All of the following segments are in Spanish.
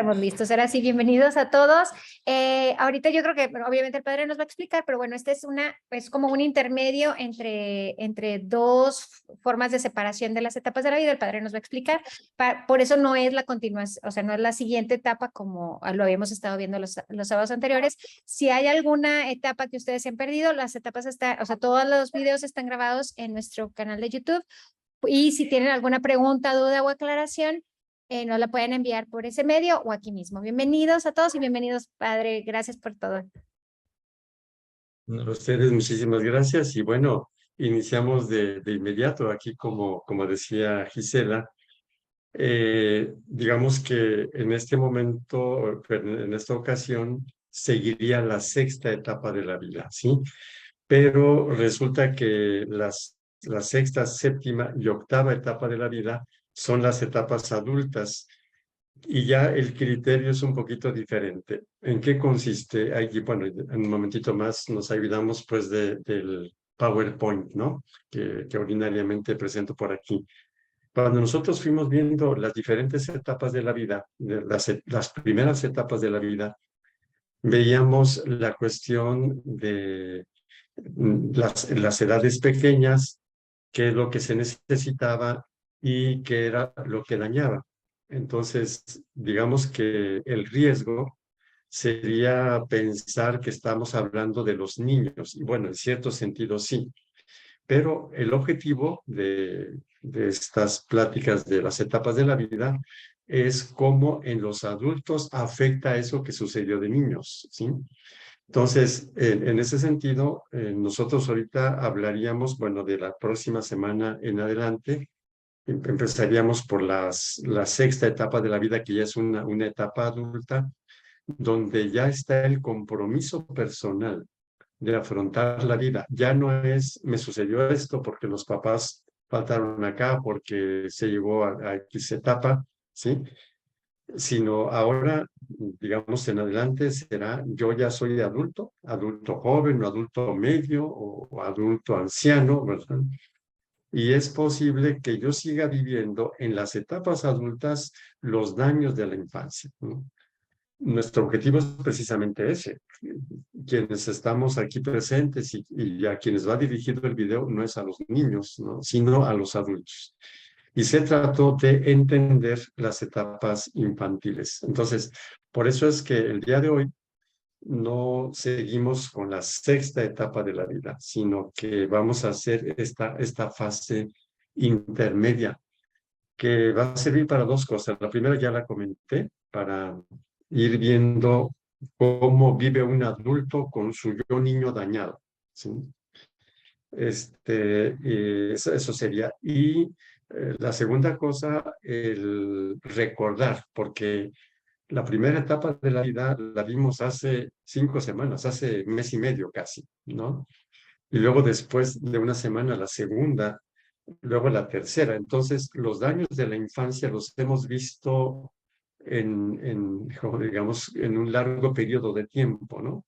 Estamos listos. Ahora sí, bienvenidos a todos. Ahorita yo creo que bueno, obviamente el padre nos va a explicar, pero bueno, este es como un intermedio entre dos formas de separación de las etapas de la vida. El padre nos va a explicar. Por eso no es la continuación, o sea, no es la siguiente etapa como lo habíamos estado viendo los sábados anteriores. Si hay alguna etapa que ustedes se han perdido, las etapas están, o sea, todos los videos están grabados en nuestro canal de YouTube. Y si tienen alguna pregunta, duda o aclaración, nos la pueden enviar por ese medio o aquí mismo. Bienvenidos a todos y bienvenidos, padre. Gracias por todo. A ustedes muchísimas gracias y bueno, iniciamos de inmediato aquí como decía Gisela. Digamos que en este momento, en esta ocasión, seguiría la sexta etapa de la vida, ¿sí? Pero resulta que la sexta, séptima y octava etapa de la vida son las etapas adultas. Y ya el criterio es un poquito diferente. ¿En qué consiste? Aquí, bueno, en un momentito más nos ayudamos pues del PowerPoint, ¿no? Que ordinariamente presento por aquí. Cuando nosotros fuimos viendo las diferentes etapas de la vida, las primeras etapas de la vida, veíamos la cuestión de las edades pequeñas, qué es lo que se necesitaba y qué era lo que dañaba. Entonces, digamos que el riesgo sería pensar que estamos hablando de los niños, y bueno, en cierto sentido sí, pero el objetivo de estas pláticas de las etapas de la vida es cómo en los adultos afecta eso que sucedió de niños, ¿sí? Entonces, en ese sentido, nosotros ahorita hablaríamos, bueno, de la próxima semana en adelante, empezaríamos por la sexta etapa de la vida, que ya es una etapa adulta, donde ya está el compromiso personal de afrontar la vida. Ya no es, me sucedió esto porque los papás faltaron acá, porque se llegó a X etapa, ¿sí? Sino ahora, digamos, en adelante será, yo ya soy adulto, adulto joven o adulto medio o adulto anciano, ¿verdad? Y es posible que yo siga viviendo en las etapas adultas los daños de la infancia, ¿no? Nuestro objetivo es precisamente ese. Quienes estamos aquí presentes y a quienes va dirigido el video no es a los niños, ¿no? Sino a los adultos. Y se trató de entender las etapas infantiles. Entonces, por eso es que el día de hoy no seguimos con la sexta etapa de la vida, sino que vamos a hacer esta fase intermedia, que va a servir para dos cosas. La primera ya la comenté, para ir viendo cómo vive un adulto con su yo niño dañado, ¿sí? Eso sería. Y la segunda cosa, el recordar, porque la primera etapa de la vida la vimos hace 5 semanas, hace mes y medio casi, ¿no? Y luego después de una semana la segunda, luego la tercera. Entonces, los daños de la infancia los hemos visto digamos, en un largo periodo de tiempo, ¿no?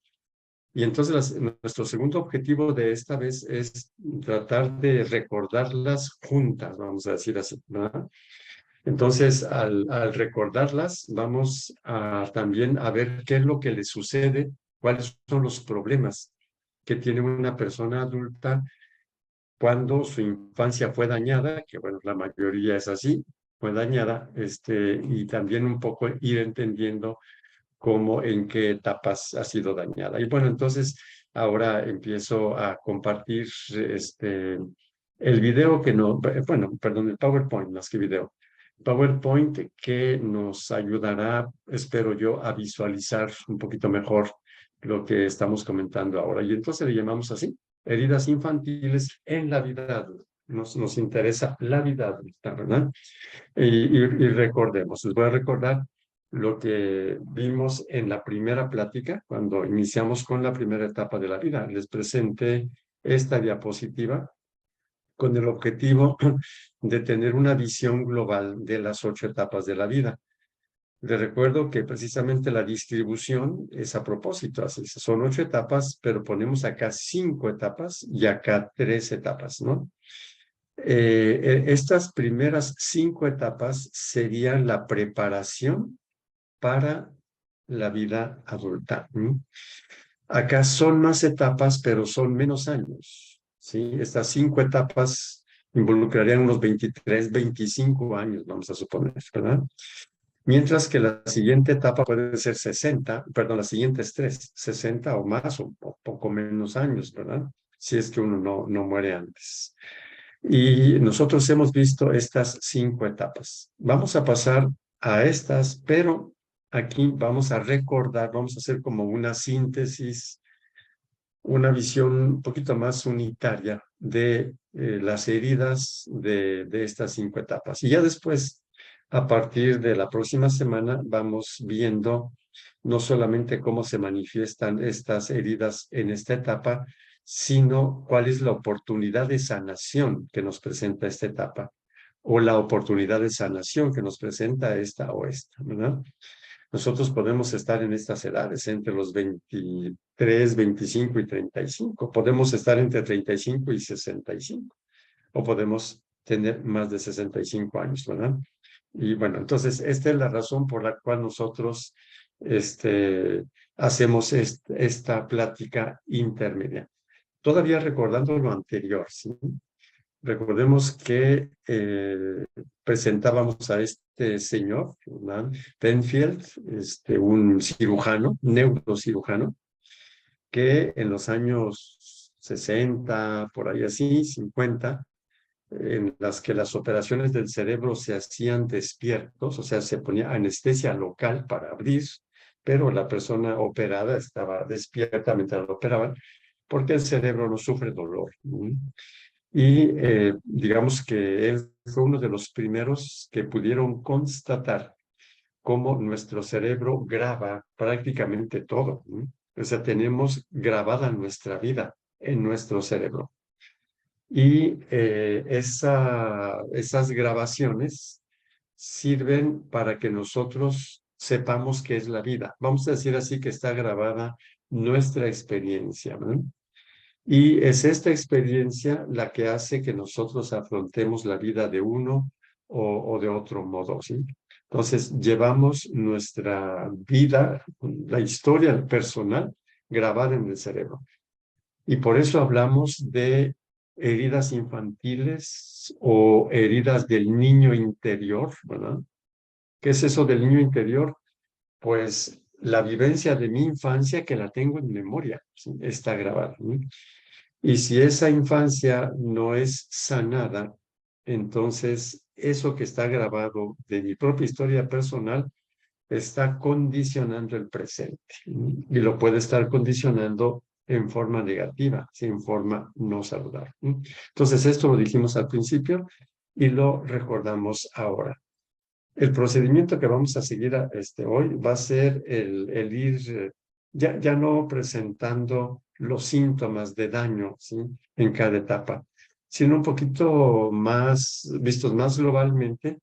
Y entonces nuestro segundo objetivo de esta vez es tratar de recordarlas juntas, vamos a decir así, ¿verdad? Entonces, al recordarlas, vamos también a ver qué es lo que le sucede, cuáles son los problemas que tiene una persona adulta cuando su infancia fue dañada, que bueno, la mayoría es así, fue dañada, y también un poco ir entendiendo cómo, en qué etapas ha sido dañada. Y bueno, entonces ahora empiezo a compartir el video que no, bueno, perdón, el PowerPoint más que video. PowerPoint que nos ayudará, espero yo, a visualizar un poquito mejor lo que estamos comentando ahora. Y entonces le llamamos así, heridas infantiles en la vida adulta. Nos interesa la vida adulta, ¿verdad? Y recordemos, les voy a recordar lo que vimos en la primera plática, cuando iniciamos con la primera etapa de la vida. Les presenté esta diapositiva con el objetivo de tener una visión global de las 8 etapas de la vida. Les recuerdo que precisamente la distribución es a propósito, así son 8 etapas, pero ponemos acá 5 etapas y acá 3 etapas, ¿no? Estas primeras 5 etapas serían la preparación para la vida adulta. Acá son más etapas, pero son menos años, ¿sí? Estas 5 etapas involucrarían unos 23, 25 años, vamos a suponer, ¿verdad? Mientras que la siguiente etapa puede ser 60, perdón, las siguientes 3, 60 o más o poco menos años, ¿verdad? Si es que uno no muere antes. Y nosotros hemos visto estas 5 etapas. Vamos a pasar a estas, pero aquí vamos a recordar, vamos a hacer como una síntesis, una visión un poquito más unitaria de las heridas de estas 5 etapas. Y ya después, a partir de la próxima semana, vamos viendo no solamente cómo se manifiestan estas heridas en esta etapa, sino cuál es la oportunidad de sanación que nos presenta esta etapa, o la oportunidad de sanación que nos presenta esta o esta, ¿verdad? Nosotros podemos estar en estas edades, entre los 23, 25 y 35. Podemos estar entre 35 y 65. O podemos tener más de 65 años, ¿verdad? Y bueno, entonces esta es la razón por la cual nosotros hacemos esta plática intermedia. Todavía recordando lo anterior, ¿sí? Recordemos que presentábamos a este señor, ¿verdad? Penfield, un cirujano, neurocirujano, que en los años 60, por ahí así, 50, en las que las operaciones del cerebro se hacían despiertos, o sea, se ponía anestesia local para abrir, pero la persona operada estaba despierta mientras lo operaban, porque el cerebro no sufre dolor. Y digamos que él fue uno de los primeros que pudieron constatar cómo nuestro cerebro graba prácticamente todo. O sea, tenemos grabada nuestra vida en nuestro cerebro. Y esas grabaciones sirven para que nosotros sepamos qué es la vida. Vamos a decir así que está grabada nuestra experiencia, ¿no? Y es esta experiencia la que hace que nosotros afrontemos la vida de uno o de otro modo, ¿sí? Entonces, llevamos nuestra vida, la historia personal, grabada en el cerebro. Y por eso hablamos de heridas infantiles o heridas del niño interior, ¿verdad? ¿Qué es eso del niño interior? Pues la vivencia de mi infancia que la tengo en memoria, ¿sí? Está grabada, ¿sí? Y si esa infancia no es sanada, entonces eso que está grabado de mi propia historia personal está condicionando el presente y lo puede estar condicionando en forma negativa, en forma no saludable. Entonces esto lo dijimos al principio y lo recordamos ahora. El procedimiento que vamos a seguir hoy va a ser el ir ya no presentando los síntomas de daño, ¿sí? En cada etapa, sino un poquito más, vistos más globalmente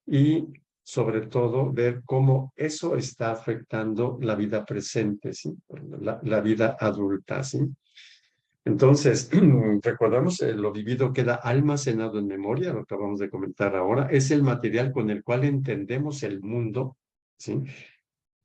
y sobre todo ver cómo eso está afectando la vida presente, ¿sí? La vida adulta, ¿sí? Entonces, recordamos, lo vivido queda almacenado en memoria, lo que acabamos de comentar ahora, es el material con el cual entendemos el mundo, ¿sí?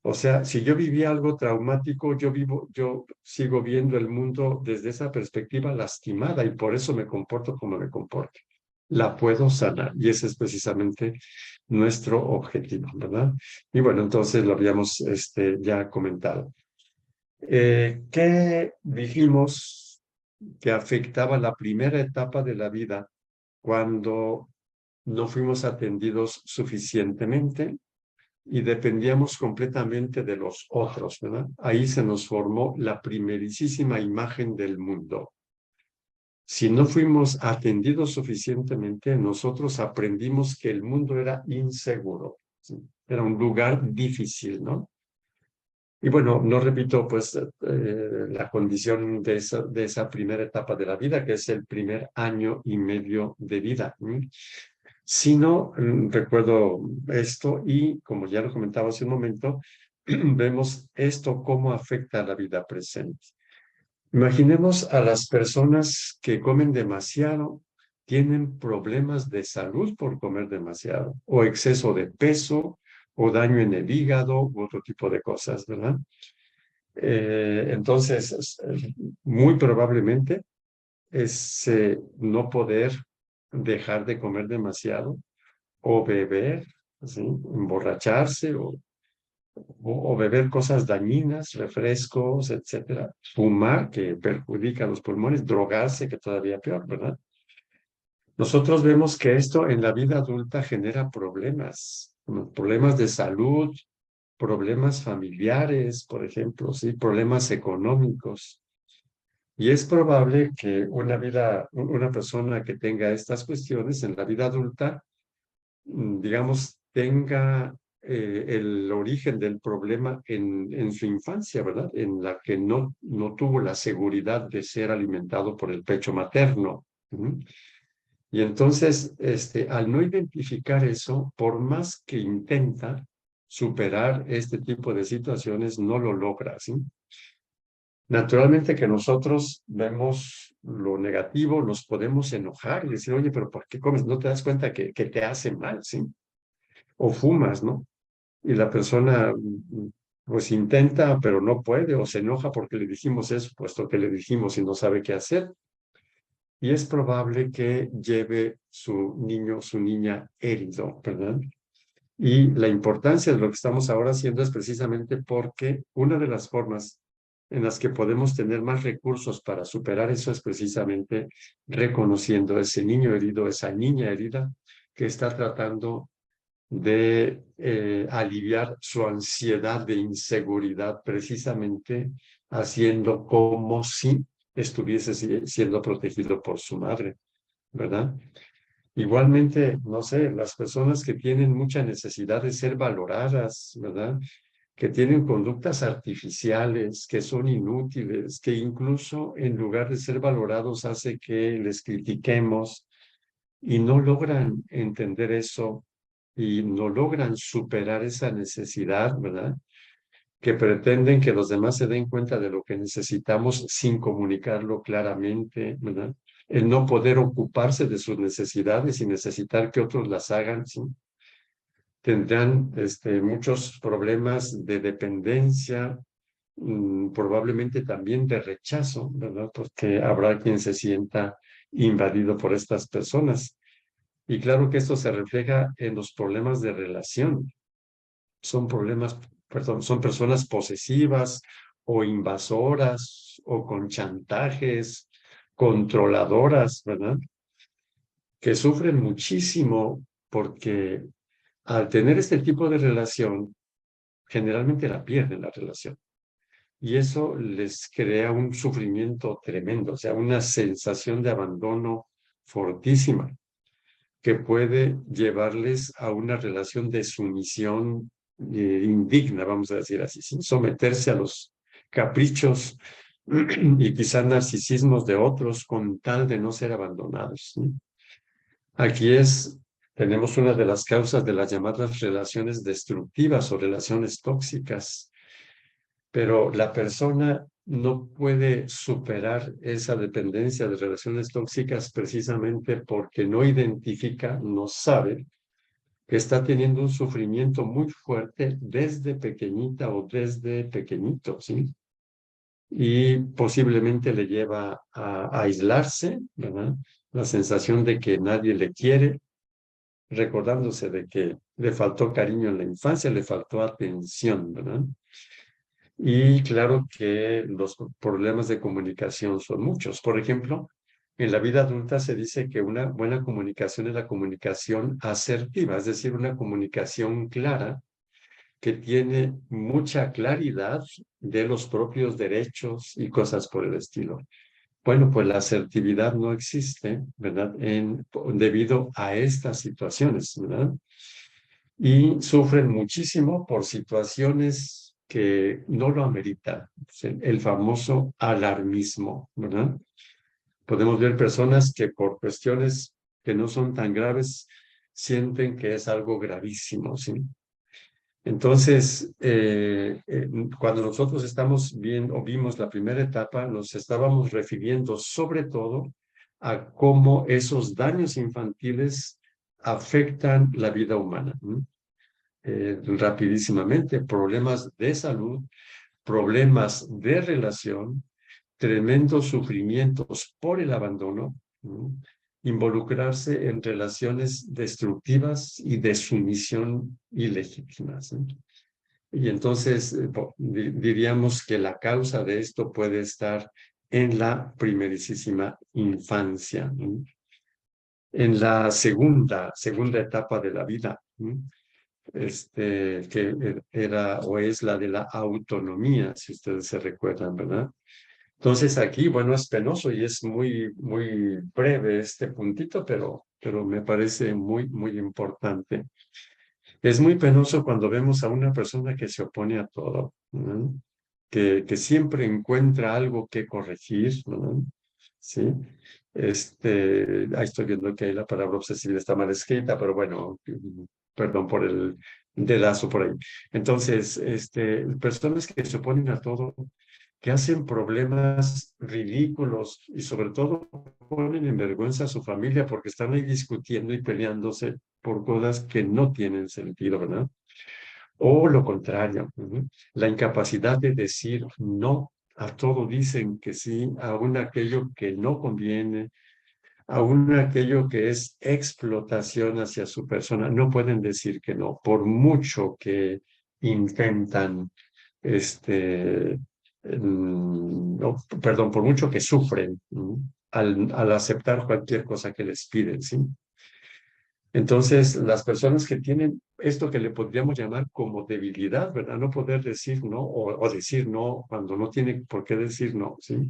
O sea, si yo viví algo traumático, yo sigo viendo el mundo desde esa perspectiva lastimada y por eso me comporto como me comporto. La puedo sanar y ese es precisamente nuestro objetivo, ¿verdad? Y bueno, entonces lo habíamos ya comentado. ¿Qué dijimos que afectaba la primera etapa de la vida cuando no fuimos atendidos suficientemente y dependíamos completamente de los otros, ¿verdad? Ahí se nos formó la primerísima imagen del mundo. Si no fuimos atendidos suficientemente, nosotros aprendimos que el mundo era inseguro, ¿sí? Era un lugar difícil, ¿no? Y bueno, no repito pues la condición de esa primera etapa de la vida, que es el primer año y medio de vida, sino recuerdo esto y como ya lo comentaba hace un momento, vemos esto cómo afecta a la vida presente. Imaginemos a las personas que comen demasiado, tienen problemas de salud por comer demasiado, o exceso de peso, o daño en el hígado u otro tipo de cosas, ¿verdad? Entonces, muy probablemente es no poder dejar de comer demasiado o beber, ¿sí? Emborracharse o beber cosas dañinas, refrescos, etcétera. Fumar, que perjudica los pulmones, drogarse, que todavía peor, ¿verdad? Nosotros vemos que esto en la vida adulta genera problemas, como problemas de salud, problemas familiares, por ejemplo, ¿sí? Problemas económicos. Y es probable que una persona que tenga estas cuestiones en la vida adulta, digamos, tenga el origen del problema en su infancia, ¿verdad? En la que no tuvo la seguridad de ser alimentado por el pecho materno. ¿Mm? Y entonces, al no identificar eso, por más que intenta superar este tipo de situaciones, no lo logra, ¿sí? Naturalmente que nosotros vemos lo negativo, nos podemos enojar y decir, oye, pero ¿por qué comes? ¿No te das cuenta que te hace mal, sí? O fumas, ¿no? Y la persona pues intenta, pero no puede, o se enoja porque le dijimos eso, puesto que le dijimos y no sabe qué hacer. Y es probable que lleve su niño, su niña herido, ¿verdad? Y la importancia de lo que estamos ahora haciendo es precisamente porque una de las formas en las que podemos tener más recursos para superar eso es precisamente reconociendo a ese niño herido, esa niña herida que está tratando de aliviar su ansiedad de inseguridad, precisamente haciendo como si estuviese siendo protegido por su madre, ¿verdad? Igualmente, no sé, las personas que tienen mucha necesidad de ser valoradas, ¿verdad? Que tienen conductas artificiales, que son inútiles, que incluso en lugar de ser valorados hace que les critiquemos y no logran entender eso y no logran superar esa necesidad, ¿verdad? Que pretenden que los demás se den cuenta de lo que necesitamos sin comunicarlo claramente, ¿verdad? El no poder ocuparse de sus necesidades y necesitar que otros las hagan, ¿sí? Tendrán muchos problemas de dependencia, probablemente también de rechazo, ¿verdad? Porque habrá quien se sienta invadido por estas personas. Y claro que esto se refleja en los problemas de relación. Son problemas, perdón, son personas posesivas o invasoras o con chantajes, controladoras, ¿verdad? Que sufren muchísimo porque al tener este tipo de relación, generalmente la pierden la relación. Y eso les crea un sufrimiento tremendo, o sea, una sensación de abandono fortísima que puede llevarles a una relación de sumisión indigna, vamos a decir así, sin someterse a los caprichos y quizá narcisismos de otros con tal de no ser abandonados, ¿sí? Aquí tenemos una de las causas de las llamadas relaciones destructivas o relaciones tóxicas, pero la persona no puede superar esa dependencia de relaciones tóxicas precisamente porque no identifica, no sabe que está teniendo un sufrimiento muy fuerte desde pequeñita o desde pequeñito, ¿sí? Y posiblemente le lleva a aislarse, ¿verdad? La sensación de que nadie le quiere, recordándose de que le faltó cariño en la infancia, le faltó atención, ¿verdad? Y claro que los problemas de comunicación son muchos. Por ejemplo, en la vida adulta se dice que una buena comunicación es la comunicación asertiva, es decir, una comunicación clara que tiene mucha claridad de los propios derechos y cosas por el estilo. Bueno, pues la asertividad no existe, ¿verdad? Debido a estas situaciones, ¿verdad? Y sufren muchísimo por situaciones que no lo ameritan. El famoso alarmismo, ¿verdad? Podemos ver personas que por cuestiones que no son tan graves sienten que es algo gravísimo, ¿sí? Entonces, cuando nosotros estamos viendo o vimos la primera etapa, nos estábamos refiriendo sobre todo a cómo esos daños infantiles afectan la vida humana, ¿no? rapidísimamente, problemas de salud, problemas de relación, tremendos sufrimientos por el abandono, ¿no? Involucrarse en relaciones destructivas y de sumisión ilegítimas, ¿no? Y entonces diríamos que la causa de esto puede estar en la primerísima infancia, ¿no? En la segunda etapa de la vida, ¿no? Que era o es la de la autonomía, si ustedes se recuerdan, ¿verdad? Entonces aquí, bueno, es penoso y es muy breve este puntito, pero me parece muy importante. Es muy penoso cuando vemos a una persona que se opone a todo, ¿no? Que siempre encuentra algo que corregir, ¿no? Sí. Ahí estoy viendo que ahí la palabra obsesiva está mal escrita, pero bueno, perdón por el dedazo por ahí. Entonces, personas que se oponen a todo, que hacen problemas ridículos y sobre todo ponen en vergüenza a su familia porque están ahí discutiendo y peleándose por cosas que no tienen sentido, ¿verdad? O lo contrario, la incapacidad de decir no a todo, dicen que sí, aún aquello que no conviene, aún aquello que es explotación hacia su persona, no pueden decir que no, por mucho que intentan, no, perdón, por mucho que sufren, al aceptar cualquier cosa que les piden, ¿sí? Entonces, las personas que tienen esto que le podríamos llamar como debilidad, ¿verdad? No poder decir no o decir no cuando no tiene por qué decir no, ¿sí?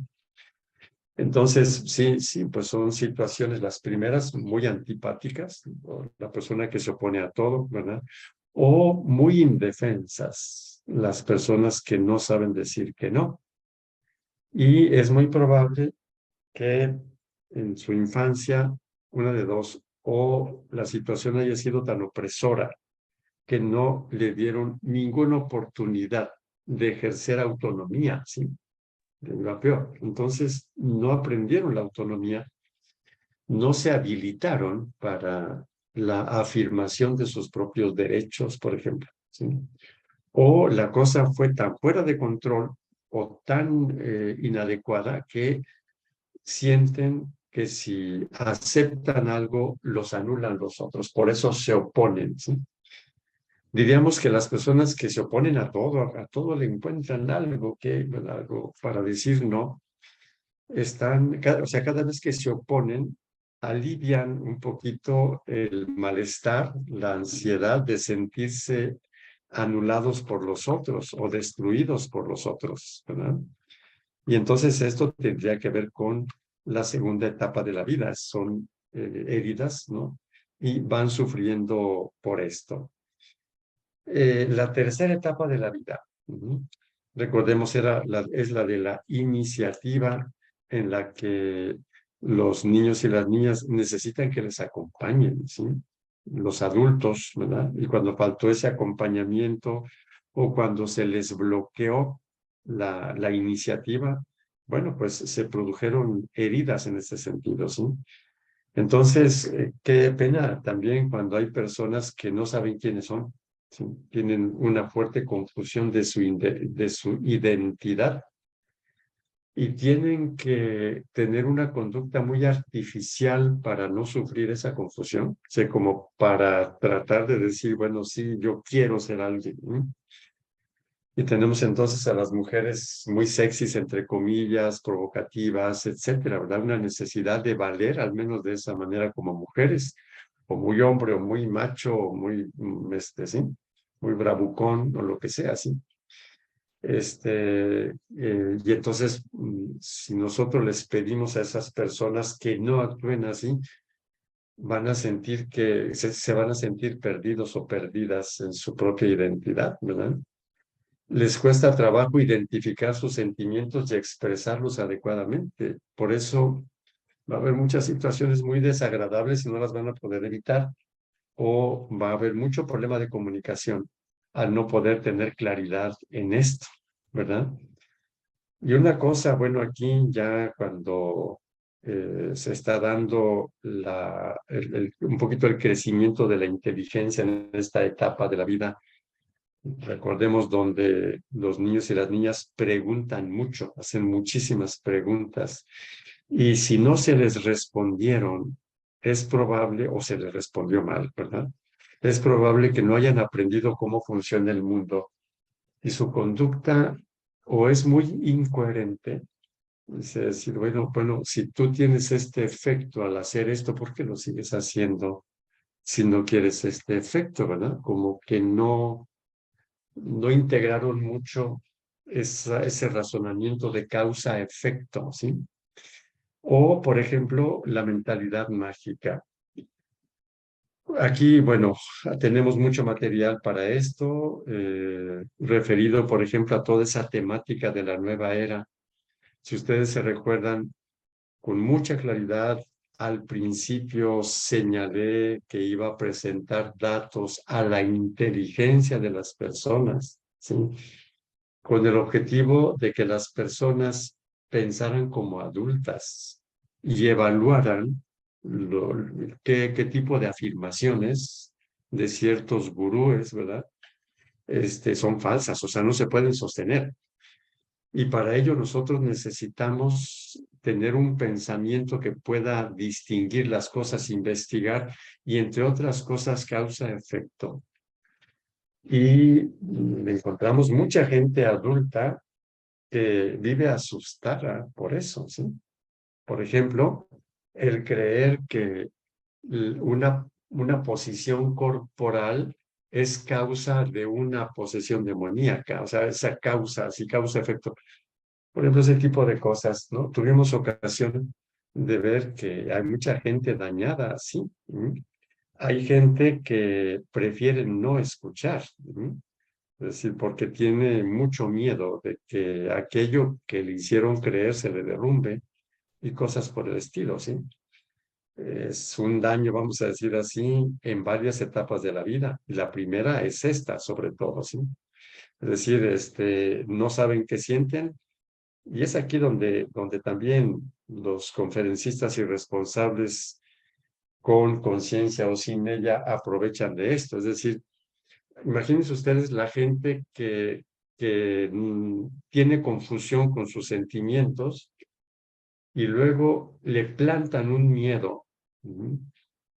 Entonces, sí, pues son situaciones, las primeras muy antipáticas, o la persona que se opone a todo, ¿verdad? O muy indefensas, las personas que no saben decir que no. Y es muy probable que en su infancia, una de dos, o la situación haya sido tan opresora que no le dieron ninguna oportunidad de ejercer autonomía, ¿sí? La peor. Entonces, no aprendieron la autonomía, no se habilitaron para la afirmación de sus propios derechos, por ejemplo, ¿sí? O la cosa fue tan fuera de control o tan inadecuada que sienten que si aceptan algo, los anulan los otros. Por eso se oponen, ¿sí? Diríamos que las personas que se oponen a todo le encuentran algo algo para decir no, o sea, cada vez que se oponen, alivian un poquito el malestar, la ansiedad de sentirse anulados por los otros o destruidos por los otros, ¿verdad? Y entonces esto tendría que ver con la segunda etapa de la vida, son heridas, ¿no? Y van sufriendo por esto. La tercera etapa de la vida, recordemos, es la de la iniciativa en la que los niños y las niñas necesitan que les acompañen, ¿sí? Los adultos, ¿verdad? Y cuando faltó ese acompañamiento o cuando se les bloqueó la iniciativa, bueno, pues se produjeron heridas en ese sentido, ¿sí? Entonces, qué pena también cuando hay personas que no saben quiénes son, ¿sí? Tienen una fuerte confusión de su identidad y tienen que tener una conducta muy artificial para no sufrir esa confusión, o sea, como para tratar de decir, bueno, sí, yo quiero ser alguien, ¿no? Y tenemos entonces a las mujeres muy sexys, entre comillas, provocativas, etcétera, ¿verdad? Una necesidad de valer, al menos de esa manera, como mujeres, o muy hombre, o muy macho, o muy, sí, muy bravucón, o lo que sea, sí. Y entonces, si nosotros les pedimos a esas personas que no actúen así, van a sentir que se van a sentir perdidos o perdidas en su propia identidad, ¿verdad? Les cuesta trabajo identificar sus sentimientos y expresarlos adecuadamente. Por eso va a haber muchas situaciones muy desagradables y no las van a poder evitar. O va a haber mucho problema de comunicación al no poder tener claridad en esto, ¿verdad? Y una cosa, bueno, aquí ya cuando se está dando un poquito el crecimiento de la inteligencia en esta etapa de la vida. Recordemos donde los niños y las niñas preguntan mucho, hacen muchísimas preguntas, y si no se les respondieron, es probable, o se les respondió mal, ¿verdad? Es probable que no hayan aprendido cómo funciona el mundo y su conducta o es muy incoherente. Es decir, bueno, si tú tienes este efecto al hacer esto, ¿por qué lo sigues haciendo si no quieres este efecto, ¿verdad? Como que no integraron mucho ese razonamiento de causa-efecto, ¿sí? O, por ejemplo, la mentalidad mágica. Aquí, bueno, tenemos mucho material para esto, referido, por ejemplo, a toda esa temática de la nueva era. Si ustedes se recuerdan, con mucha claridad, al principio señalé que iba a presentar datos a la inteligencia de las personas, ¿sí? Con el objetivo de que las personas pensaran como adultas y evaluaran qué tipo de afirmaciones de ciertos gurúes, ¿verdad? Son falsas, o sea, no se pueden sostener. Y para ello nosotros necesitamos tener un pensamiento que pueda distinguir las cosas, investigar y, entre otras cosas, causa-efecto. Y encontramos mucha gente adulta que vive asustada por eso, ¿sí? Por ejemplo, el creer que una posición corporal es causa de una posesión demoníaca, o sea, esa causa, sí, causa-efecto. Por ejemplo, ese tipo de cosas, ¿no? Tuvimos ocasión de ver que hay mucha gente dañada así. Hay gente que prefiere no escuchar. Es decir, porque tiene mucho miedo de que aquello que le hicieron creer se le derrumbe y cosas por el estilo, ¿sí? Es un daño, vamos a decir así, en varias etapas de la vida. Y la primera es esta, sobre todo, ¿sí? Es decir, no saben qué sienten, y es aquí donde también los conferencistas y responsables con conciencia o sin ella aprovechan de esto. Es decir, imagínense ustedes la gente que tiene confusión con sus sentimientos y luego le plantan un miedo,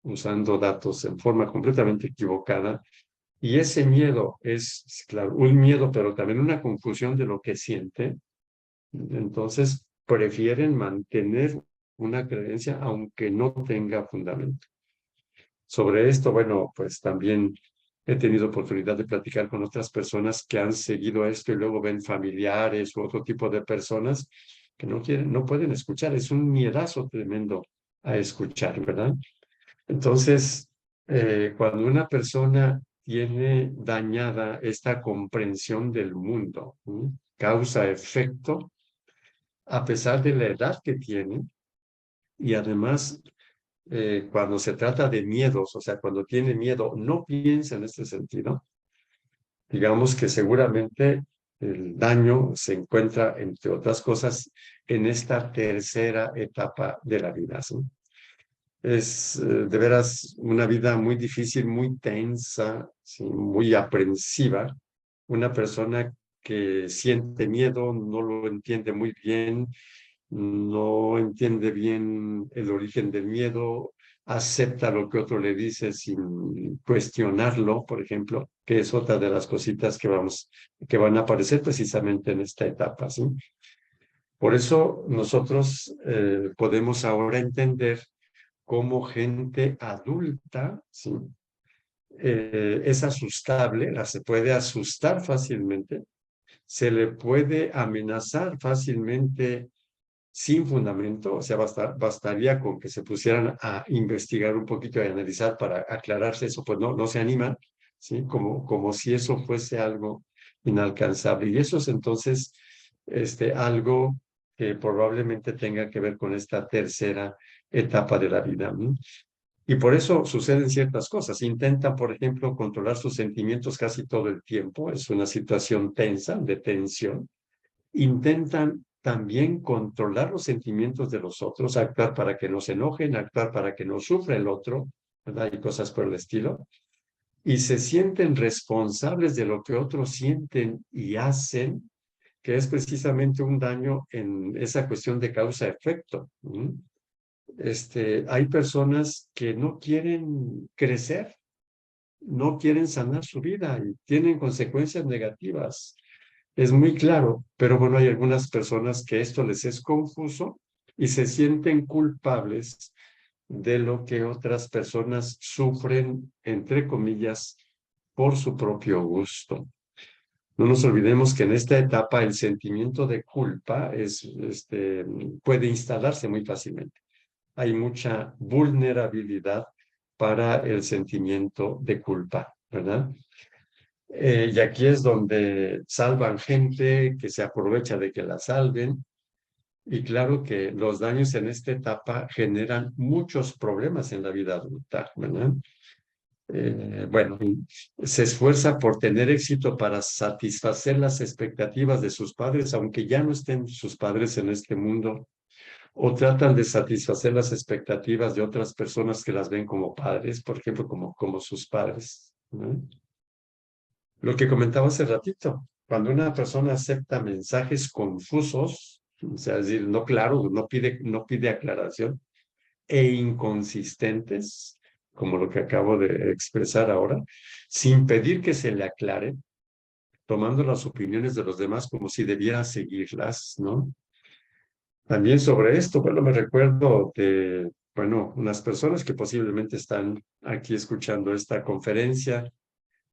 usando datos en forma completamente equivocada, y ese miedo es, claro, un miedo, pero también una confusión de lo que siente. Entonces, prefieren mantener una creencia aunque no tenga fundamento. Sobre esto, bueno, pues también he tenido oportunidad de platicar con otras personas que han seguido esto y luego ven familiares u otro tipo de personas que no quieren, no pueden escuchar. Es un miedazo tremendo a escuchar, ¿verdad? Entonces, cuando una persona tiene dañada esta comprensión del mundo, causa-efecto, a pesar de la edad que tiene, y además cuando se trata de miedos, o sea, cuando tiene miedo, no piensa en este sentido, digamos que seguramente el daño se encuentra, entre otras cosas, en esta tercera etapa de la vida, ¿sí? Es de veras una vida muy difícil, muy tensa, ¿sí? Muy aprensiva. Una persona que siente miedo, no lo entiende muy bien, no entiende bien el origen del miedo, acepta lo que otro le dice sin cuestionarlo, por ejemplo, que es otra de las cositas que van a aparecer precisamente en esta etapa, ¿sí? Por eso nosotros podemos ahora entender cómo gente adulta, ¿sí? Es asustable, se puede asustar fácilmente, se le puede amenazar fácilmente sin fundamento, o sea, bastaría con que se pusieran a investigar un poquito y analizar para aclararse eso, pues no se animan, ¿sí? Como si eso fuese algo inalcanzable. Y eso es entonces algo que probablemente tenga que ver con esta tercera etapa de la vida. Y por eso suceden ciertas cosas. Intentan, por ejemplo, controlar sus sentimientos casi todo el tiempo. Es una situación tensa, de tensión. Intentan también controlar los sentimientos de los otros, actuar para que no se enojen, actuar para que no sufra el otro, ¿verdad? Y cosas por el estilo. Y se sienten responsables de lo que otros sienten y hacen, que es precisamente un daño en esa cuestión de causa-efecto. Hay personas que no quieren crecer, no quieren sanar su vida y tienen consecuencias negativas. Es muy claro, pero bueno, hay algunas personas que esto les es confuso y se sienten culpables de lo que otras personas sufren, entre comillas, por su propio gusto. No nos olvidemos que en esta etapa el sentimiento de culpa puede instalarse muy fácilmente. Hay mucha vulnerabilidad para el sentimiento de culpa, ¿verdad? Y aquí es donde salvan gente que se aprovecha de que la salven. Y claro que los daños en esta etapa generan muchos problemas en la vida adulta, ¿verdad? Bueno, se esfuerza por tener éxito para satisfacer las expectativas de sus padres, aunque ya no estén sus padres en este mundo, o tratan de satisfacer las expectativas de otras personas que las ven como padres, por ejemplo, como sus padres, ¿no? Lo que comentaba hace ratito, cuando una persona acepta mensajes confusos, o sea, es decir, no claro, no pide aclaración, e inconsistentes, como lo que acabo de expresar ahora, sin pedir que se le aclare, tomando las opiniones de los demás como si debiera seguirlas, ¿no? También sobre esto, bueno, me recuerdo de, bueno, unas personas que posiblemente están aquí escuchando esta conferencia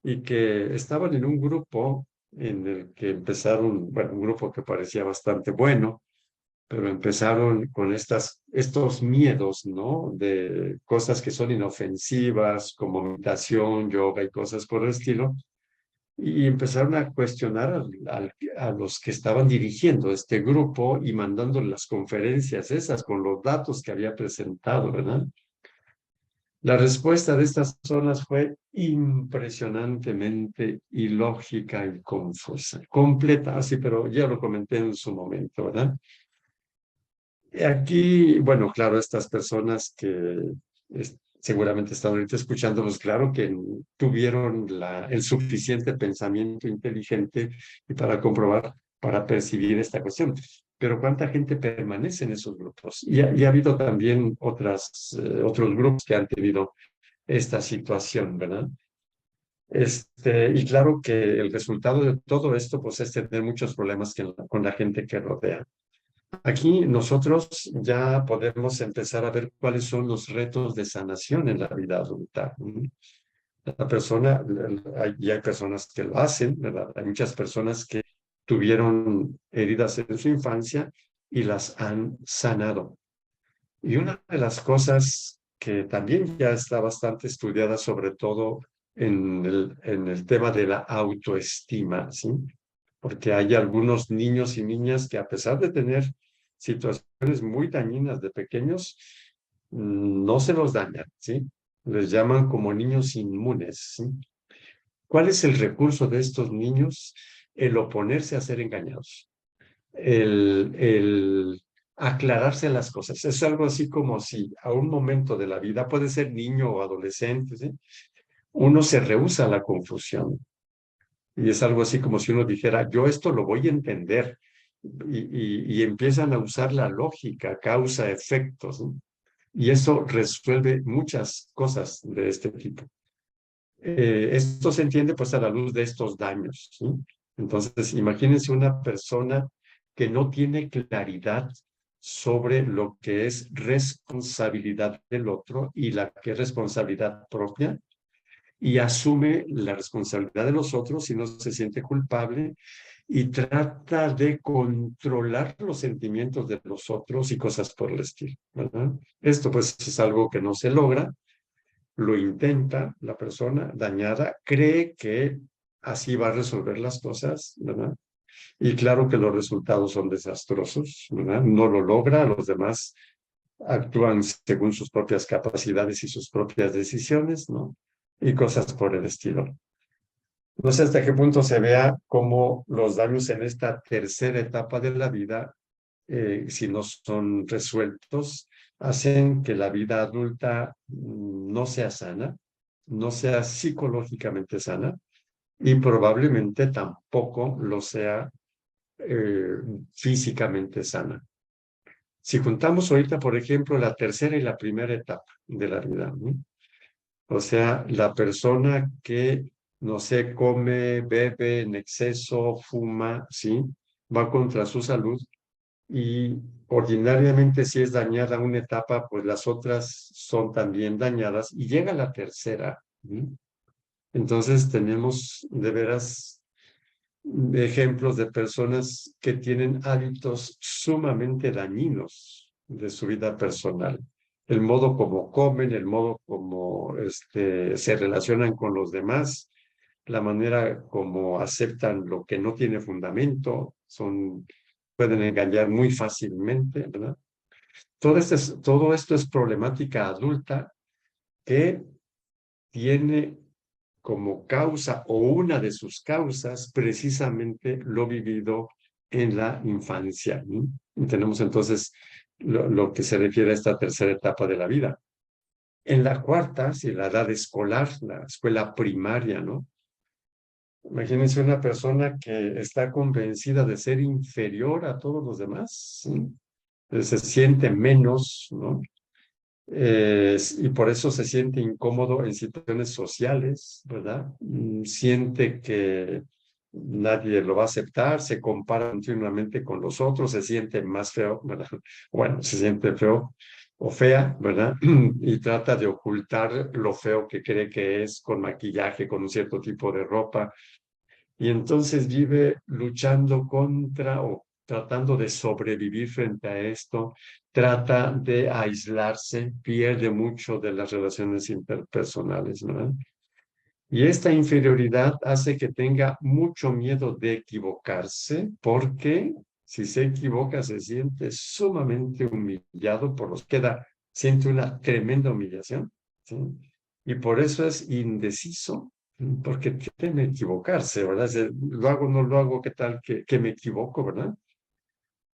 y que estaban en un grupo en el que empezaron, bueno, un grupo que parecía bastante bueno, pero empezaron con estos miedos, ¿no? De cosas que son inofensivas, como meditación, yoga y cosas por el estilo, y empezaron a cuestionar a los que estaban dirigiendo este grupo y mandando las conferencias esas con los datos que había presentado, ¿verdad? La respuesta de estas zonas fue impresionantemente ilógica y confusa, completa, así, pero ya lo comenté en su momento, ¿verdad? Aquí, bueno, claro, estas personas que seguramente están ahorita escuchándolos, claro que tuvieron el suficiente pensamiento inteligente y para comprobar, para percibir esta cuestión. Pero ¿cuánta gente permanece en esos grupos? Y ha habido también otros grupos que han tenido esta situación, ¿verdad? Y claro que el resultado de todo esto, pues, es tener muchos problemas con la gente que rodea. Aquí nosotros ya podemos empezar a ver cuáles son los retos de sanación en la vida adulta. La persona, y hay personas que lo hacen, ¿verdad? Hay muchas personas que tuvieron heridas en su infancia y las han sanado. Y una de las cosas que también ya está bastante estudiada, sobre todo en el tema de la autoestima, ¿sí? Porque hay algunos niños y niñas que a pesar de tener situaciones muy dañinas de pequeños, no se los dañan, ¿sí? Les llaman como niños inmunes, ¿sí? ¿Cuál es el recurso de estos niños? El oponerse a ser engañados, el aclararse las cosas. Es algo así como si a un momento de la vida, puede ser niño o adolescente, ¿sí? Uno se rehúsa a la confusión. Y es algo así como si uno dijera, yo esto lo voy a entender. Y empiezan a usar la lógica, causa, efectos, ¿no? Y eso resuelve muchas cosas de este tipo. Esto se entiende pues a la luz de estos daños, ¿sí? Entonces, imagínense una persona que no tiene claridad sobre lo que es responsabilidad del otro y la que es responsabilidad propia, y asume la responsabilidad de los otros y no se siente culpable y trata de controlar los sentimientos de los otros y cosas por el estilo, ¿verdad? Esto pues es algo que no se logra, lo intenta la persona dañada, cree que así va a resolver las cosas, ¿verdad? Y claro que los resultados son desastrosos, ¿verdad? No lo logra, los demás actúan según sus propias capacidades y sus propias decisiones, ¿no? Y cosas por el estilo. No sé hasta qué punto se vea cómo los daños en esta tercera etapa de la vida si no son resueltos, hacen que la vida adulta no sea sana, no sea psicológicamente sana y probablemente tampoco lo sea eh, físicamente sana. Si juntamos ahorita, por ejemplo, la tercera y la primera etapa de la vida, ¿no? O sea, la persona que, no sé, come, bebe en exceso, fuma, ¿sí? Va contra su salud y ordinariamente si es dañada una etapa, pues las otras son también dañadas y llega la tercera, ¿sí? Entonces tenemos de veras ejemplos de personas que tienen hábitos sumamente dañinos de su vida personal. El modo como comen, el modo como se relacionan con los demás, la manera como aceptan lo que no tiene fundamento, pueden engañar muy fácilmente, ¿verdad? Todo esto es problemática adulta que tiene como causa o una de sus causas precisamente lo vivido en la infancia, ¿no? Y tenemos entonces lo que se refiere a esta tercera etapa de la vida. En la cuarta, si la edad escolar, la escuela primaria, ¿no? Imagínense una persona que está convencida de ser inferior a todos los demás, ¿sí? Se siente menos, ¿no? Y por eso se siente incómodo en situaciones sociales, ¿verdad? Siente que nadie lo va a aceptar, se compara continuamente con los otros, se siente más feo, ¿verdad? Bueno, se siente feo o fea, ¿verdad? Y trata de ocultar lo feo que cree que es con maquillaje, con un cierto tipo de ropa, y entonces vive luchando contra o tratando de sobrevivir frente a esto, trata de aislarse, pierde mucho de las relaciones interpersonales, ¿verdad? Y esta inferioridad hace que tenga mucho miedo de equivocarse porque si se equivoca se siente sumamente humillado, por los queda, siente una tremenda humillación, ¿sí? Y por eso es indeciso, porque teme equivocarse, ¿verdad? Lo hago, no lo hago, ¿qué tal que me equivoco, ¿verdad?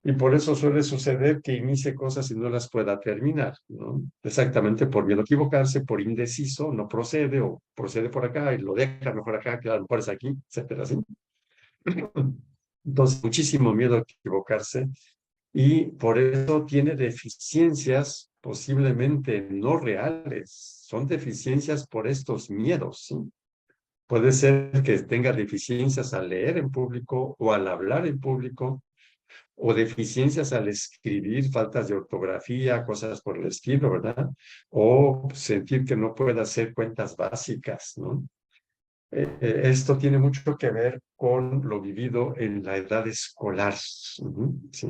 Y por eso suele suceder que inicie cosas y no las pueda terminar, ¿no? Exactamente por miedo a equivocarse, por indeciso, no procede o procede por acá y lo deja mejor acá, que a lo mejor es aquí, etcétera, ¿sí? Entonces, muchísimo miedo a equivocarse y por eso tiene deficiencias posiblemente no reales, son deficiencias por estos miedos, ¿sí? Puede ser que tenga deficiencias al leer en público o al hablar en público, o deficiencias al escribir, faltas de ortografía, cosas por el estilo, ¿verdad? O sentir que no puede hacer cuentas básicas, ¿no? Esto tiene mucho que ver con lo vivido en la edad escolar, ¿sí?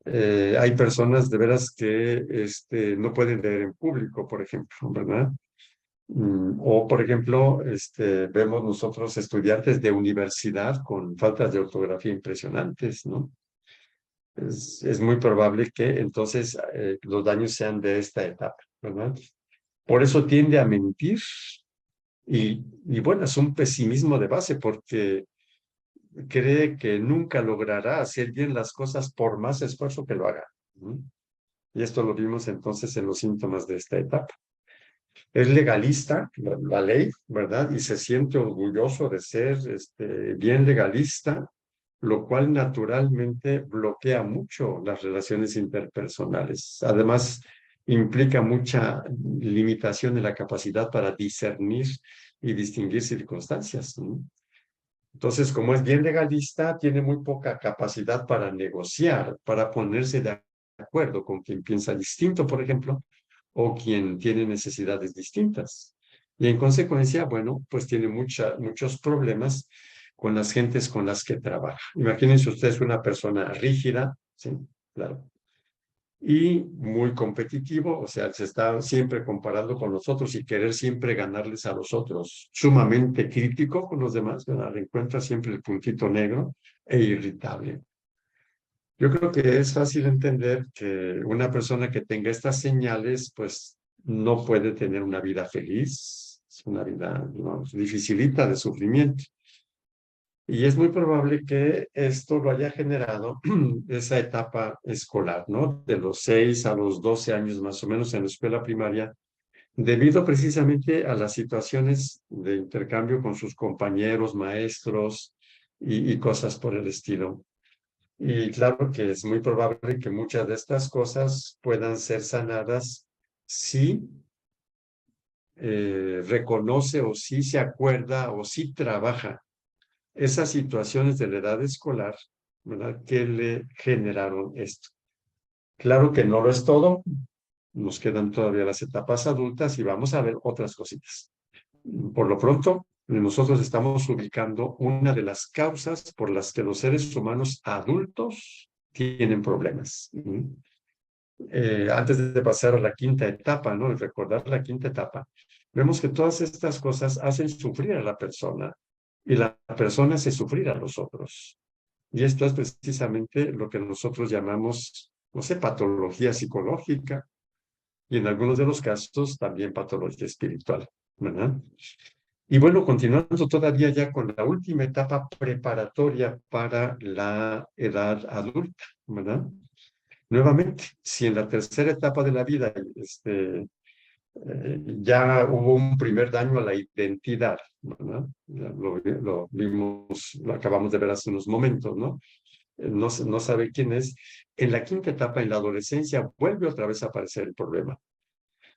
Hay personas de veras que no pueden leer en público, por ejemplo, ¿verdad? O, por ejemplo, vemos nosotros estudiantes de universidad con faltas de ortografía impresionantes, ¿no? Es muy probable que entonces los daños sean de esta etapa, ¿verdad? Por eso tiende a mentir y bueno, es un pesimismo de base porque cree que nunca logrará hacer bien las cosas por más esfuerzo que lo haga, ¿no? Y esto lo vimos entonces en los síntomas de esta etapa. Es legalista, la ley, ¿verdad? Y se siente orgulloso de ser bien legalista, lo cual naturalmente bloquea mucho las relaciones interpersonales. Además, implica mucha limitación en la capacidad para discernir y distinguir circunstancias, ¿no? Entonces, como es bien legalista, tiene muy poca capacidad para negociar, para ponerse de acuerdo con quien piensa distinto, por ejemplo, o quien tiene necesidades distintas. Y en consecuencia, bueno, pues tiene muchos problemas con las gentes con las que trabaja. Imagínense ustedes una persona rígida, ¿sí? Claro. Y muy competitivo, o sea, se está siempre comparando con los otros y querer siempre ganarles a los otros, sumamente crítico con los demás, ¿verdad? Encuentra siempre el puntito negro e irritable. Yo creo que es fácil entender que una persona que tenga estas señales, pues no puede tener una vida feliz, es una vida, ¿no?, dificilita de sufrimiento. Y es muy probable que esto lo haya generado esa etapa escolar, ¿no? De los 6 a los 12 años más o menos en la escuela primaria, debido precisamente a las situaciones de intercambio con sus compañeros, maestros y cosas por el estilo. Y claro que es muy probable que muchas de estas cosas puedan ser sanadas si reconoce o si se acuerda o si trabaja esas situaciones de la edad escolar, ¿verdad? Que le generaron esto. Claro que no lo es todo, nos quedan todavía las etapas adultas y vamos a ver otras cositas. Por lo pronto, nosotros estamos ubicando una de las causas por las que los seres humanos adultos tienen problemas. Antes de pasar a la quinta etapa, ¿no? Y recordar la quinta etapa, vemos que todas estas cosas hacen sufrir a la persona y la persona hace sufrir a los otros. Y esto es precisamente lo que nosotros llamamos, no sé, patología psicológica y en algunos de los casos también patología espiritual, ¿verdad? Y bueno, continuando todavía ya con la última etapa preparatoria para la edad adulta, ¿verdad? Nuevamente, si en la tercera etapa de la vida ya hubo un primer daño a la identidad, ¿verdad? Ya lo vimos, lo acabamos de ver hace unos momentos, ¿no? No sabe quién es. En la quinta etapa, en la adolescencia, vuelve otra vez a aparecer el problema.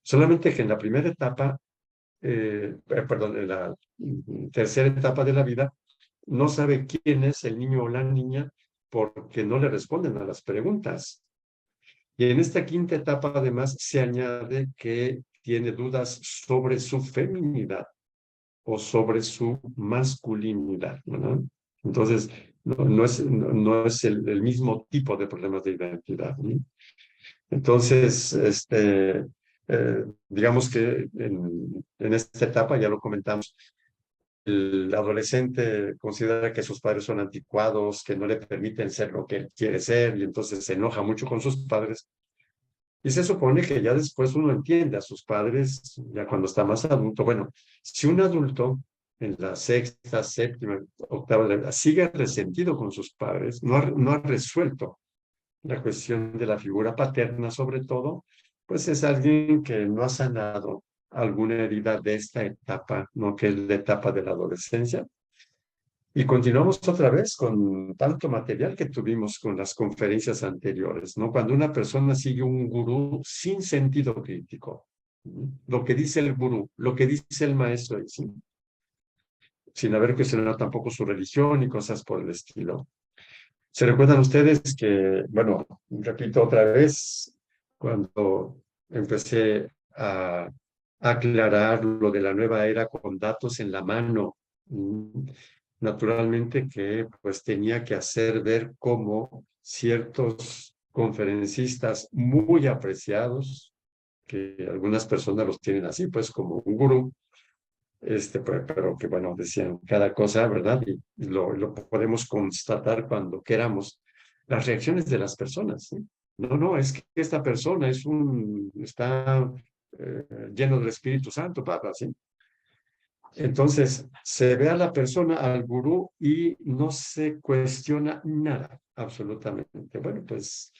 Solamente que en la primera etapa, perdón, en la tercera etapa de la vida, no sabe quién es el niño o la niña porque no le responden a las preguntas. Y en esta quinta etapa, además, se añade que tiene dudas sobre su feminidad o sobre su masculinidad, ¿verdad? Entonces, no es el mismo tipo de problemas de identidad, ¿no? Entonces, digamos que en esta etapa, ya lo comentamos, el adolescente considera que sus padres son anticuados, que no le permiten ser lo que él quiere ser, y entonces se enoja mucho con sus padres. Y se supone que ya después uno entiende a sus padres, ya cuando está más adulto. Bueno, si un adulto en la sexta, séptima, octava de la vida sigue resentido con sus padres, no ha resuelto la cuestión de la figura paterna sobre todo, pues es alguien que no ha sanado alguna herida de esta etapa, ¿no? Que es la etapa de la adolescencia. Y continuamos otra vez con tanto material que tuvimos con las conferencias anteriores, ¿no? Cuando una persona sigue un gurú sin sentido crítico, ¿no? Lo que dice el gurú, lo que dice el maestro, sin haber cuestionado tampoco su religión y cosas por el estilo. ¿Se recuerdan ustedes que, bueno, repito otra vez, cuando empecé a aclarar lo de la nueva era con datos en la mano, naturalmente que pues tenía que hacer ver cómo ciertos conferencistas muy apreciados, que algunas personas los tienen así, pues como un gurú, pero que bueno, decían cada cosa, ¿verdad? Y lo podemos constatar cuando queramos. Las reacciones de las personas, ¿sí? No, es que esta persona está lleno del Espíritu Santo, papá, ¿sí? Entonces, se ve a la persona, al gurú, y no se cuestiona nada, absolutamente. Bueno, pues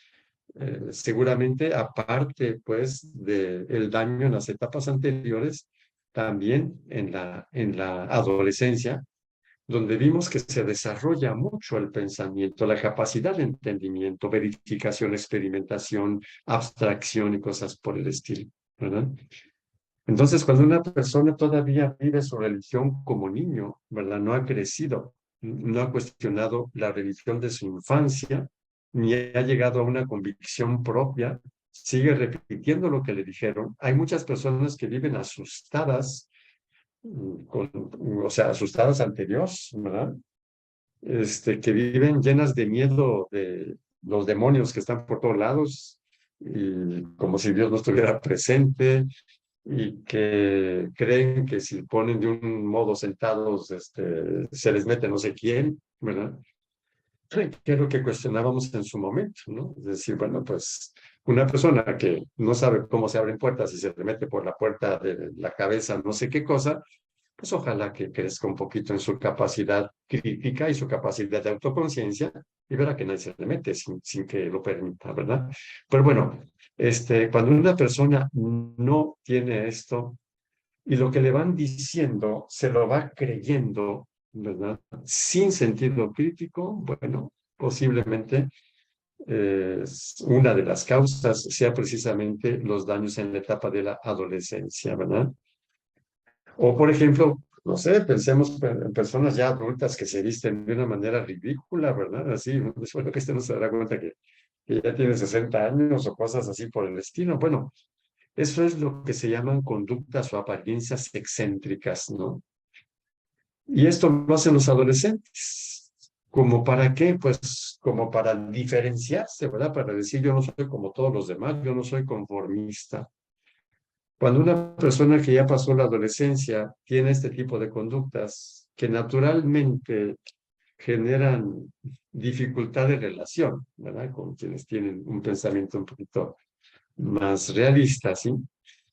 seguramente, aparte, pues, del daño en las etapas anteriores, también en la adolescencia, donde vimos que se desarrolla mucho el pensamiento, la capacidad de entendimiento, verificación, experimentación, abstracción y cosas por el estilo, ¿verdad? Entonces, cuando una persona todavía vive su religión como niño, ¿verdad? No ha crecido, no ha cuestionado la religión de su infancia, ni ha llegado a una convicción propia, sigue repitiendo lo que le dijeron. Hay muchas personas que viven asustadas, o sea, asustadas ante Dios, ¿verdad? Que viven llenas de miedo de los demonios que están por todos lados, y como si Dios no estuviera presente, y que creen que si ponen de un modo sentados, se les mete no sé quién, ¿verdad? Que es lo que cuestionábamos en su momento, ¿no? Es decir, bueno, pues una persona que no sabe cómo se abren puertas y se le mete por la puerta de la cabeza no sé qué cosa, pues ojalá que crezca un poquito en su capacidad crítica y su capacidad de autoconciencia y verá que nadie se le mete sin que lo permita, ¿verdad? Pero bueno, cuando una persona no tiene esto y lo que le van diciendo se lo va creyendo, ¿verdad? Sin sentido crítico, bueno, posiblemente una de las causas sea precisamente los daños en la etapa de la adolescencia, ¿verdad? O, por ejemplo, no sé, pensemos en personas ya adultas que se visten de una manera ridícula, ¿verdad? Así, pues, bueno, que no se dará cuenta que ya tiene 60 años o cosas así por el estilo. Bueno, eso es lo que se llaman conductas o apariencias excéntricas, ¿no? Y esto lo hacen los adolescentes. ¿Como para qué? Pues como para diferenciarse, ¿verdad? Para decir yo no soy como todos los demás, yo no soy conformista. Cuando una persona que ya pasó la adolescencia tiene este tipo de conductas que naturalmente generan dificultad de relación, ¿verdad? Con quienes tienen un pensamiento un poquito más realista, ¿sí?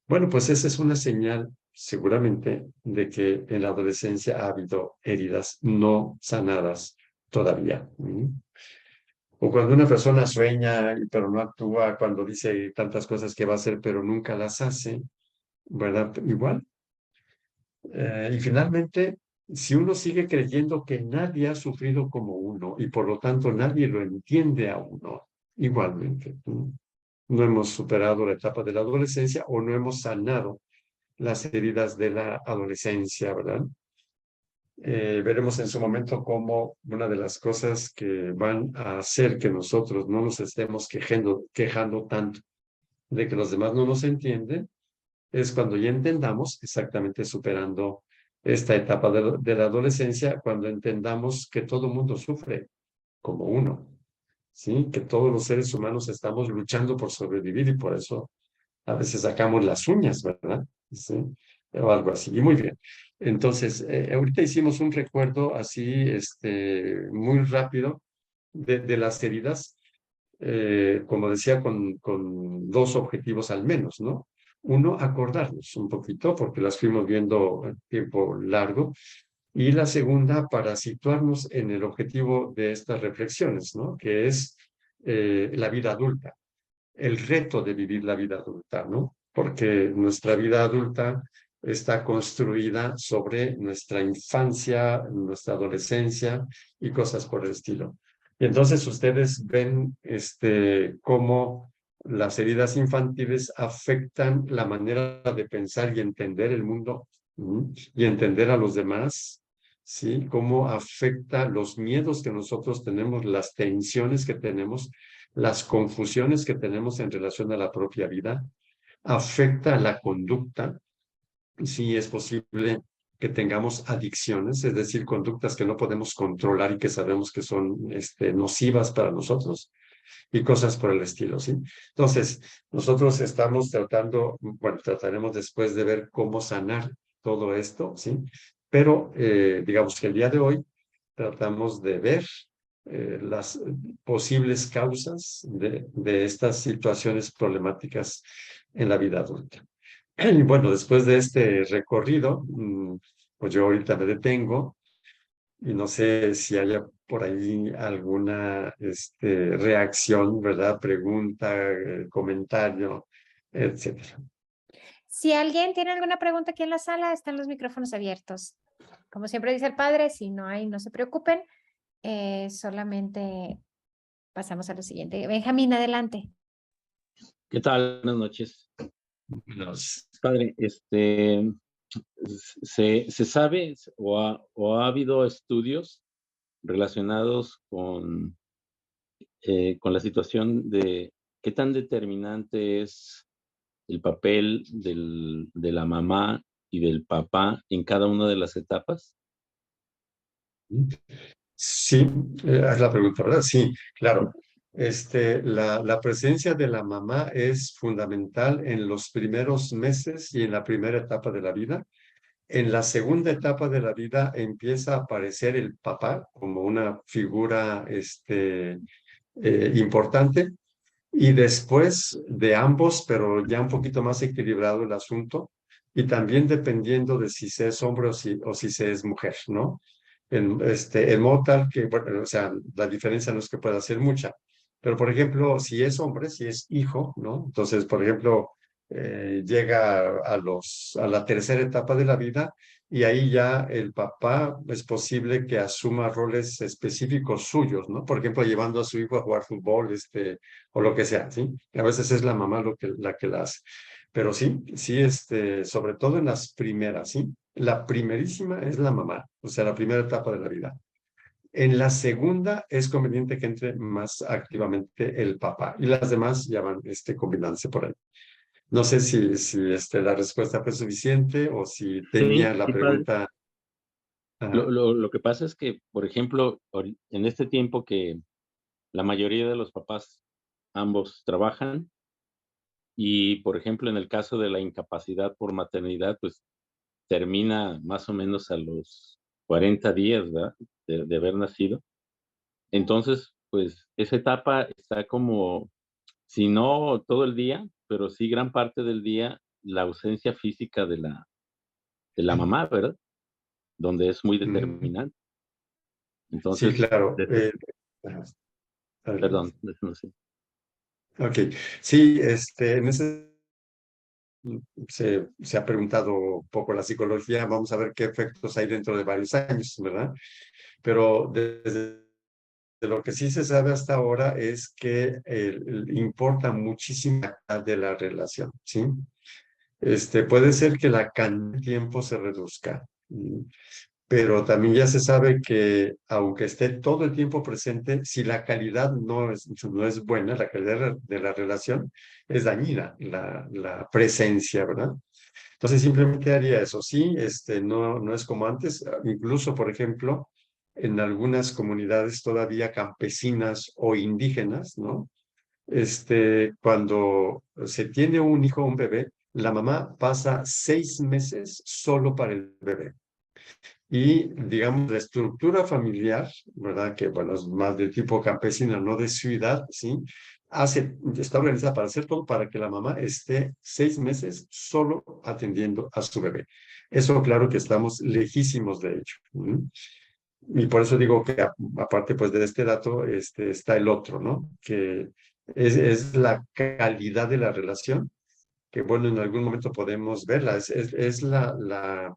Bueno, pues esa es una señal seguramente de que en la adolescencia ha habido heridas no sanadas todavía. O cuando una persona sueña, pero no actúa, cuando dice tantas cosas que va a hacer, pero nunca las hace, ¿verdad? Igual. Y finalmente, si uno sigue creyendo que nadie ha sufrido como uno y por lo tanto nadie lo entiende a uno, igualmente, no hemos superado la etapa de la adolescencia o no hemos sanado las heridas de la adolescencia, ¿verdad? Veremos en su momento cómo una de las cosas que van a hacer que nosotros no nos estemos quejando tanto de que los demás no nos entienden es cuando ya entendamos, exactamente superando esta etapa de la adolescencia, cuando entendamos que todo mundo sufre como uno, ¿sí? Que todos los seres humanos estamos luchando por sobrevivir y por eso a veces sacamos las uñas, ¿verdad? ¿Sí? O algo así. Y muy bien. Entonces, ahorita hicimos un recuerdo así, muy rápido de las heridas, como decía, con dos objetivos al menos, ¿no? Uno, acordarnos un poquito, porque las fuimos viendo en tiempo largo, y la segunda, para situarnos en el objetivo de estas reflexiones, ¿no? Que es la vida adulta, el reto de vivir la vida adulta, ¿no? Porque nuestra vida adulta está construida sobre nuestra infancia, nuestra adolescencia y cosas por el estilo. Y entonces ustedes ven cómo las heridas infantiles afectan la manera de pensar y entender el mundo, y entender a los demás, ¿sí? Cómo afecta los miedos que nosotros tenemos, las tensiones que tenemos, las confusiones que tenemos en relación a la propia vida, afecta la conducta, si es posible que tengamos adicciones, es decir, conductas que no podemos controlar y que sabemos que son nocivas para nosotros y cosas por el estilo, ¿sí? Entonces, nosotros estamos tratando, bueno, trataremos después de ver cómo sanar todo esto, ¿sí? Pero digamos que el día de hoy tratamos de ver las posibles causas de estas situaciones problemáticas en la vida adulta. Y bueno, después de este recorrido, pues yo ahorita me detengo y no sé si haya por ahí alguna reacción, ¿verdad? Pregunta, comentario, etcétera. Si alguien tiene alguna pregunta aquí en la sala, están los micrófonos abiertos. Como siempre dice el padre, si no hay, no se preocupen. Solamente pasamos a lo siguiente. Benjamín, adelante. ¿Qué tal? Buenas noches. Los, Padre, ¿se sabe o ha habido estudios relacionados con la situación de qué tan determinante es el papel de la mamá y del papá en cada una de las etapas? sí, es la pregunta, ¿verdad? Sí, claro. La presencia de la mamá es fundamental en los primeros meses y en la primera etapa de la vida. En la segunda etapa de la vida empieza a aparecer el papá como una figura importante y después de ambos, pero ya un poquito más equilibrado el asunto, y también dependiendo de si se es hombre o si se es mujer, ¿no? En modo tal que, bueno, o sea, la diferencia no es que pueda ser mucha, pero por ejemplo, si es hombre, si es hijo, ¿no? Entonces, por ejemplo, llega a la tercera etapa de la vida y ahí ya el papá es posible que asuma roles específicos suyos, ¿no? Por ejemplo, llevando a su hijo a jugar fútbol, o lo que sea, ¿sí? A veces es la mamá la que la hace. Pero sí, sí, sobre todo en las primeras, ¿sí? La primerísima es la mamá, o sea, la primera etapa de la vida. En la segunda es conveniente que entre más activamente el papá y las demás ya van combinándose por ahí. No sé si la respuesta fue suficiente o si tenía Sí, la sí, padre. pregunta. Lo que pasa es que, por ejemplo, en este tiempo que la mayoría de los papás ambos trabajan y, por ejemplo, en el caso de la incapacidad por maternidad, pues termina más o menos a los 40 días, ¿verdad? De haber nacido. Entonces, pues esa etapa está como, si no todo el día, pero sí gran parte del día, la ausencia física de la mamá, ¿verdad? Donde es muy Mm, determinante. sí, Entonces, claro. Ajá, perdón, adelante. no sé. Ok, sí, en ese se ha preguntado un poco la psicología, vamos a ver qué efectos hay dentro de varios años, ¿verdad? Pero desde lo que sí se sabe hasta ahora es que importa muchísimo la calidad de la relación, ¿sí? Puede ser que la cantidad de tiempo se reduzca, pero también ya se sabe que aunque esté todo el tiempo presente, si la calidad no es buena, la calidad de la relación es dañina, la presencia, ¿verdad? Entonces simplemente haría eso, sí, no es como antes, incluso por ejemplo, en algunas comunidades todavía campesinas o indígenas, ¿no? Cuando se tiene un hijo o un bebé, la mamá pasa 6 meses solo para el bebé. Y, digamos, la estructura familiar, ¿verdad? Que, bueno, es más de tipo campesina, no de ciudad, ¿sí? Está organizada para hacer todo para que la mamá esté 6 meses solo atendiendo a su bebé. Eso, claro que estamos lejísimos de ello. Y por eso digo que, aparte, pues, de este dato, está el otro, ¿no? Que es la calidad de la relación, que, bueno, en algún momento podemos verla. Es la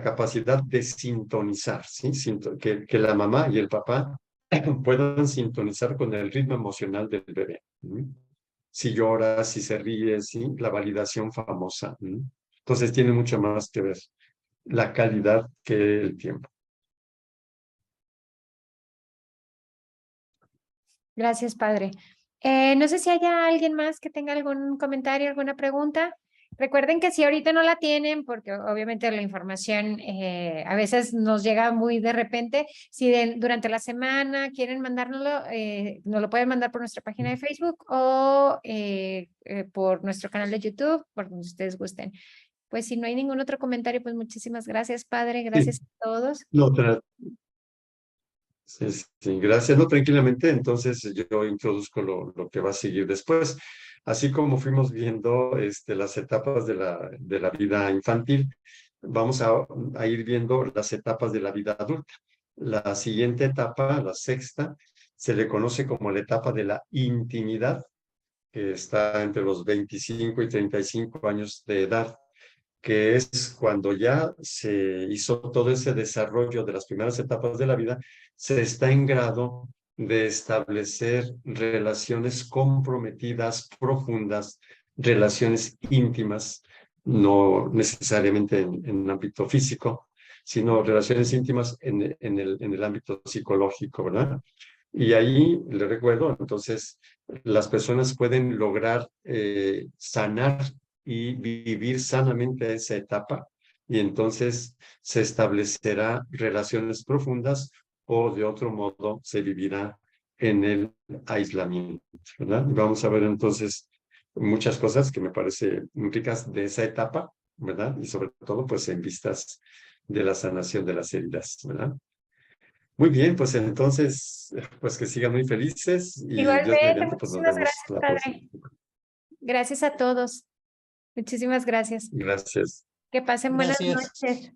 capacidad de sintonizar, ¿sí? Que la mamá y el papá puedan sintonizar con el ritmo emocional del bebé. Si llora, si se ríe, ¿sí? La validación famosa. Entonces tiene mucho más que ver la calidad que el tiempo. Gracias, padre. No sé si haya alguien más que tenga algún comentario, alguna pregunta. Recuerden que si ahorita no la tienen, porque obviamente la información a veces nos llega muy de repente, si durante la semana quieren mandárnoslo, nos lo pueden mandar por nuestra página de Facebook o por nuestro canal de YouTube, por donde ustedes gusten. Pues si no hay ningún otro comentario, pues muchísimas gracias, padre. Sí, Gracias a todos. no, sí, sí, gracias. No, tranquilamente, entonces yo introduzco lo que va a seguir después. Así como fuimos viendo las etapas de la vida infantil, vamos a ir viendo las etapas de la vida adulta. La siguiente etapa, la sexta, se le conoce como la etapa de la intimidad, que está entre los 25 y 35 años de edad, que es cuando ya se hizo todo ese desarrollo de las primeras etapas de la vida, se está en grado de establecer relaciones comprometidas, profundas, relaciones íntimas, no necesariamente en el ámbito físico, sino relaciones íntimas en el ámbito psicológico, ¿verdad? Y ahí, le recuerdo, entonces, las personas pueden lograr sanar y vivir sanamente esa etapa, y entonces se establecerá relaciones profundas o de otro modo se vivirá en el aislamiento, ¿verdad? Y vamos a ver entonces muchas cosas que me parecen muy ricas de esa etapa, ¿verdad? Y sobre todo pues en vistas de la sanación de las heridas, ¿verdad? Muy bien, pues entonces, pues que sigan muy felices y Dios Igualmente, mediante, pues nos muchísimas vemos gracias, la próxima. padre. Gracias a todos. Muchísimas gracias. Gracias. Que pasen buenas Gracias. noches.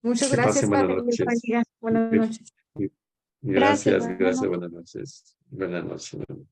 Muchas Que gracias, pasen buenas padre. Dios noches. bendiga. Buenas noches. Gracias, buenas gracias, noches. buenas noches. Buenas noches.